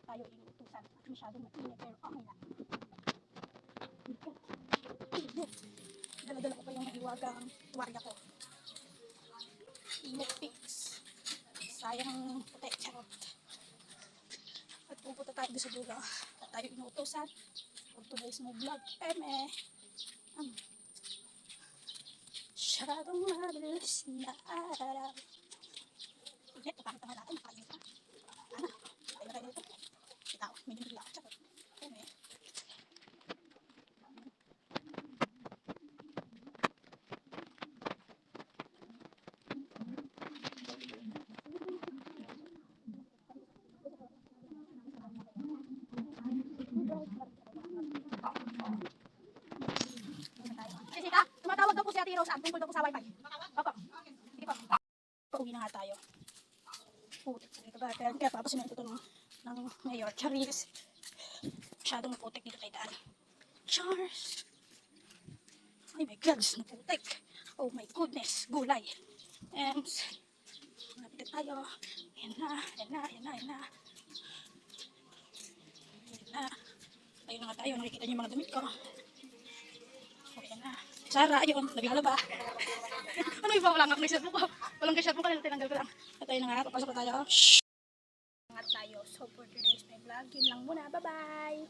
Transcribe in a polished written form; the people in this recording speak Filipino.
tayo inuutusan at masyadong mainit pero okay lang. Dala-dala ko pa yung mahiwagang tuwarya ko. Init fix. Sayang puti, charot. At pupunta tayo sa dulo. At tayo inuutosan. For today's my vlog. Masyadong mabilis na araw. Init, napakita nga natin. Nakainit na. Ano? Tayo na tayo dito. Kita ko, medyo bigla ako. Charot. Sita, tumatawag daw po si Ate Rose tungkol daw po sa wifi. Opo. Sige po. Pauwi na nga tayo. Putik. Kaya papasin ito ng Mayor Charis. Masyadong maputik dito kay Daan. Charles. Ay my God, maputik. Oh my goodness. Gulay. And malapit tayo. Ayan na. Ayun na nga tayo. Nakikita niyo yung mga damit ko. Ayan na. Sara, ayun. Naglalaba. Ano iba? Wala nga akong shirt mo ko. Walang shirt mo ko. Tinanggal ko lang. At ayun na nga. Papasok na tayo. Shhh! Tayo. So for today's my vlog, yun lang muna. Bye-bye!